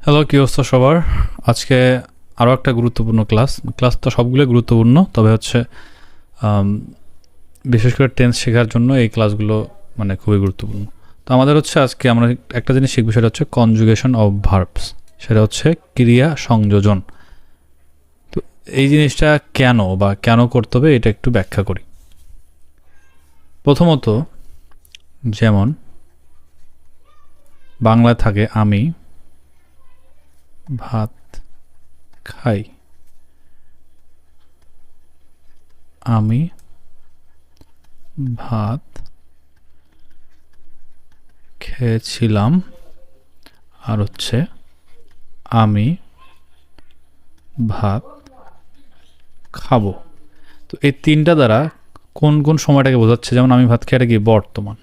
Hello, কি অবস্থা সবার? আজকে আরও একটা গুরুত্বপূর্ণ ক্লাস তো সবগুলোই গুরুত্বপূর্ণ, তবে হচ্ছে আম, বিশেষ করে টেন্স শেখার জন্য এই ক্লাসগুলো মানে খুবই গুরুত্বপূর্ণ। তো আমাদের হচ্ছে আজকে আমরা একটা জিনিস শিখবো, সেটা হচ্ছে কনজুগেশন অফ ভার্বস। সেটা হচ্ছে ক্রিয়া সংযোজন। তো এই জিনিসটা কেন বা কেন করতে হবে এটা একটু ব্যাখ্যা করি। প্রথমত, যেমন বাংলায় থাকে আমি ভাত খাই, আমি ভাত খেয়েছিলাম, আর হচ্ছে আমি ভাত খাবো। তো এই তিনটা দ্বারা কোন কোন সময়টাকে বোঝাচ্ছে? যেমন আমি ভাত খেয়ে, এটা কি বর্তমান,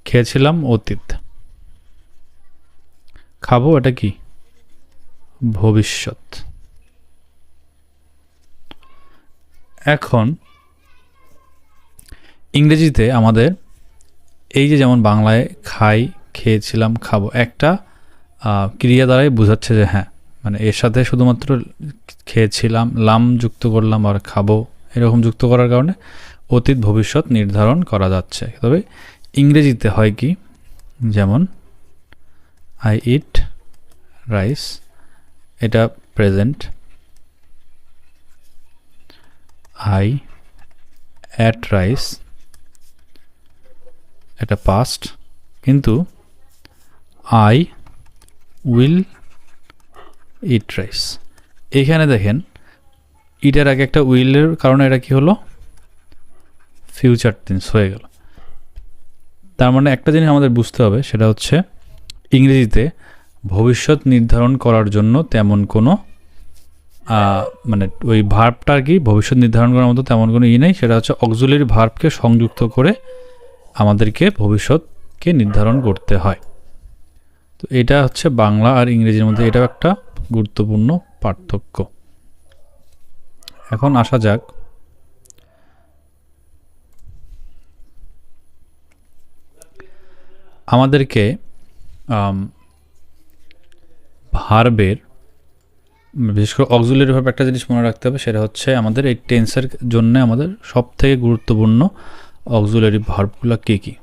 খেয়েছিলাম অতীত, খাবো এটা কি ভবিষ্যৎ। এখন ইংরেজিতে আমাদের এই যে যেমন বাংলায় খাই, খেয়েছিলাম, খাবো, একটা ক্রিয়া দ্বারাই বোঝাচ্ছে যে হ্যাঁ, মানে এর সাথে শুধুমাত্র খেয়েছিলাম লাম যুক্ত করলাম আর খাবো এরকম যুক্ত করার কারণে অতীত ভবিষ্যৎ নির্ধারণ করা যাচ্ছে। তবে ইংরেজিতে হয় কি, যেমন আই ইট রাইস, এটা প্রেজেন্ট। আই অ্যাট রাইস, এটা পাস্ট। কিন্তু আই উইল ইট রাইস, এখানে দেখেন ইটের আগে একটা উইলের কারণে এটা কি হলো, ফিউচার টেন্স হয়ে গেল। তার মানে একটা জিনিস আমাদের বুঝতে হবে, সেটা হচ্ছে ইংরেজিতে ভবিষ্যৎ নির্ধারণ করার জন্য তেমন কোনো মানে ওই ভার্বটা আর কি ভবিষ্যৎ নির্ধারণ করার মতো তেমন কোনো নেই। সেটা হচ্ছে অক্সিলারি ভার্বকে সংযুক্ত করে আমাদেরকে ভবিষ্যৎকে নির্ধারণ করতে হয়। তো এটা হচ্ছে বাংলা আর ইংরেজির মধ্যে এটাও একটা গুরুত্বপূর্ণ পার্থক্য। এখন আসা যাক আমাদেরকে ভার্বের, বিশেষ করে অক্সিলারি ভার্ব একটা জিনিস মনে রাখতে হবে, সেটা হচ্ছে আমাদের এই টেন্সের জন্য আমাদের সব থেকে গুরুত্বপূর্ণ অক্সিলারি ভার্বগুলো কী কী।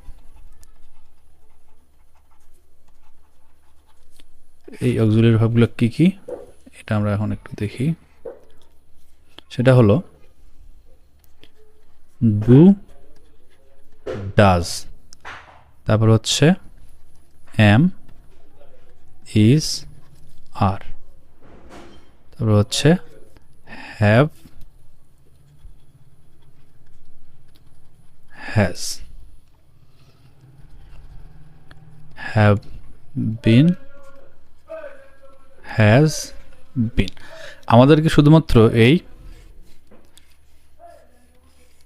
এই অক্সিলারি ভার্বগুলো কী কী এটা আমরা এখন একটু দেখি। সেটা হলো ডু, ডাজ, তারপর হচ্ছে এম, ইজ, আর, তারপর হচ্ছে have, has, have been, has been. আমাদেরকে শুধুমাত্র এই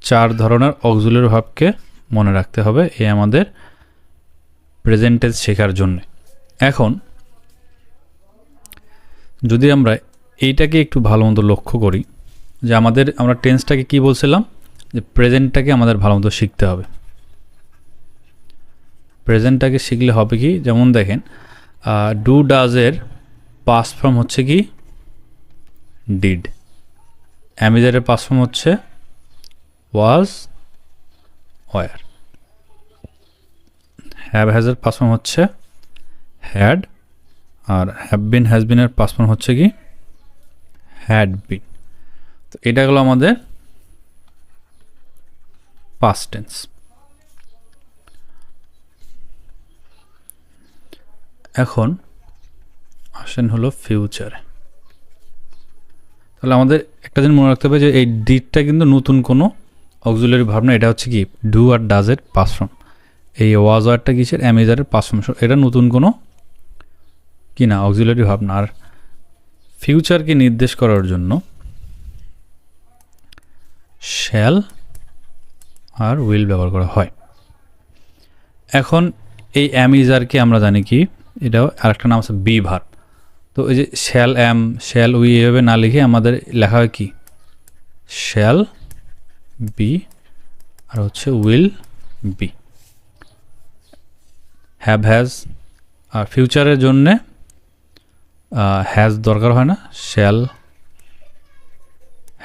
চার ধরনের অক্সিলারি ভার্বকে মনে রাখতে হবে এই আমাদের প্রেজেন্ট টেন্স শেখার জন্য। এখন যদি আমরা এইটাকে একটু ভালো মতো লক্ষ্য করি, যে আমরা টেন্সটাকে কি বলছিলাম, যে প্রেজেন্টটাকে আমাদের ভালো মতো শিখতে হবে। প্রেজেন্টটাকে শিখলে হবে কি, যেমন দেখেন ডু ডাজের পাস্ট ফর্ম হচ্ছে কি ডিড, অ্যামিজারের পাস্ট ফর্ম হচ্ছে ওয়াজ, ওয়ার, হ্যাভ হ্যাজের পাস্ট ফর্ম হচ্ছে হ্যাড, আর হ্যাভ বিন হ্যাজ বিনের পাস্ট ফর্ম হচ্ছে কি হ্যাড বিন। তো এটা হলো আমাদের পাস্ট টেন্স। এখন আসেন হলো ফিউচারে। তাহলে আমাদের একটা জিনিস মনে রাখতে হবে যে এই ডিডটা কিন্তু নতুন কোনো অক্সিলারি ভার্ব না, এটা হচ্ছে কি ডু আর ডাজের পাস্ট ফর্ম। এই ওয়াজ ওয়ারটা কিসের, অ্যামেজারের পাস্ট ফর্ম, এটা নতুন কোনো কি না অক্সিলারি ভার্ব না। আর ফিউচারকে নির্দেশ করার জন্য শ্যাল আর উইল ব্যবহার করা হয়। এখন এই অ্যামিজারকে আমরা জানি কি, এটাও আরেকটা নাম আছে বি ভার্ব। তো এই যে শ্যাল অ্যাম, শ্যাল উই এভাবে না লিখে আমাদের লেখা হয় কি শ্যাল বি, আর হচ্ছে উইল বি। হ্যাভ হ্যাজ আর ফিউচারের জন্যে হ্যাজ দরকার হয় না, শ্যাল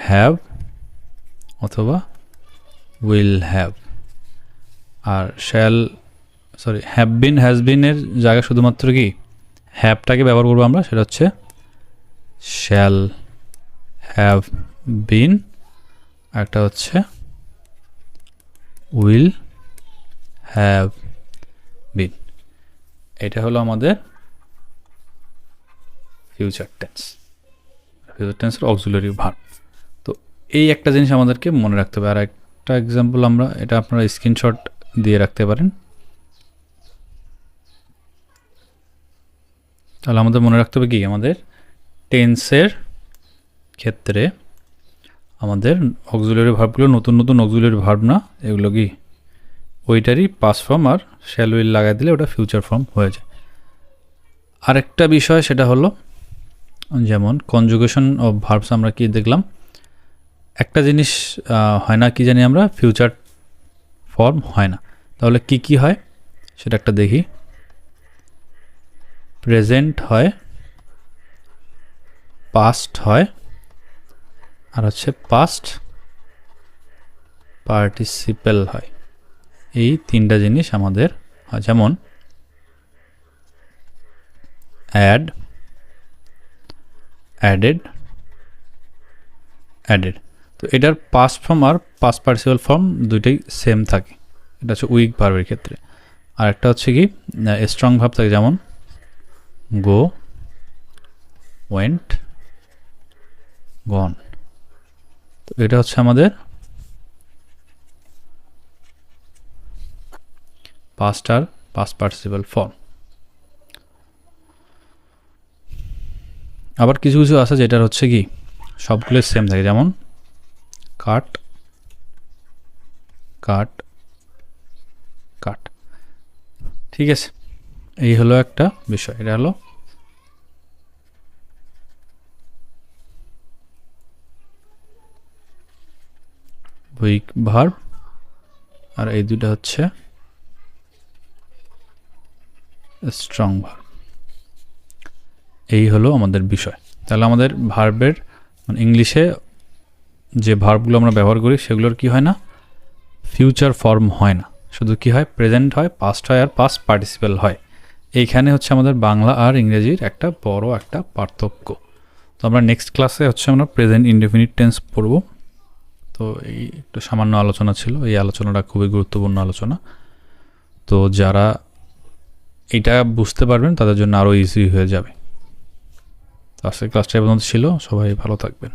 হ্যাভ অথবা উইল হ্যাভ। আর হ্যাভ বিন হ্যাজ বিনের জায়গায় শুধুমাত্র কি হ্যাভটাকে ব্যবহার করবো আমরা, সেটা হচ্ছে শ্যাল হ্যাভ বিন, একটা হচ্ছে উইল হ্যাভ বিন। এটা হলো আমাদের ফিউচার টেন্স, ফিউচার টেন্সের অক্সিলারি ভার্ব। তো এই একটা জিনিস আমাদেরকে মনে রাখতে হবে। আর একটা এক্সাম্পল আমরা, এটা আপনারা স্ক্রিনশট দিয়ে রাখতে পারেন, তাহলে আমাদের মনে রাখতে হবে কি আমাদের টেন্সের ক্ষেত্রে আমাদের অক্সিলারি ভার্বগুলো নতুন নতুন অক্সিলারি ভার্ব না, এগুলো কি ওইটারই পাস্ট ফর্ম, আর শ্যাল উইল লাগাই দিলে ওটা ফিউচার ফর্ম হয়ে যায়। আরেকটা বিষয় সেটা হলো যেমন কনজুগেশন অফ ভার্বস আমরা কি দেখলাম, একটা জিনিস হয় না কি জানি আমরা, ফিউচার ফর্ম হয় না। তাহলে কি কি হয় সেটা একটা দেখি। প্রেজেন্ট হয়, পাস্ট হয়, আর হচ্ছে পাস্ট পার্টিসিপেল হয়। এই তিনটা জিনিস আমাদের হয়। যেমন অ্যাড, অ্যাডেড, অ্যাডেড। তো এটার পাস্ট ফর্ম আর পাস্ট পার্টিসিপেল ফর্ম দুইটাই সেম থাকে, এটা হচ্ছে উইক ভার্বের ক্ষেত্রে। আর একটা হচ্ছে কি স্ট্রং ভার্ব থাকে, যেমন গো, ওয়েন্ট, গন। তো এটা হচ্ছে আমাদের পাস্ট আর পাস্ট পার্টিসিপেল ফর্ম। আবার কিছু কিছু আছে যেটার হচ্ছে কি সবগুলো সেম থাকে, যেমন কাট, কাট, কাট। ঠিক আছে, এই হলো একটা বিষয়। এটা হলো উইক ভার্ব, আর এই দুটা হচ্ছে স্ট্রং ভার্ব। এই হলো আমাদের বিষয়। তাহলে আমাদের ভার্বের মানে ইংলিশে যে ভার্বগুলো আমরা ব্যবহার করি সেগুলোর কি হয় না, ফিউচার ফর্ম হয় না, শুধু কি হয় প্রেজেন্ট হয়, পাস্ট হয়, আর পাস্ট পার্টিসিপেল হয়। এইখানে হচ্ছে আমাদের বাংলা আর ইংরেজির একটা বড় একটা পার্থক্য। তো আমরা নেক্সট ক্লাসে হচ্ছে আমরা প্রেজেন্ট ইনডেফিনিট টেন্স পড়ব। তো এই একটু সামান্য আলোচনা ছিল, এই আলোচনাটা খুবই গুরুত্বপূর্ণ আলোচনা। তো যারা এটা বুঝতে পারবেন তাদের জন্য আরও ইজি হয়ে যাবে। তো আজকের ক্লাসটা এই পর্যন্ত ছিল, সবাই ভালো থাকবেন।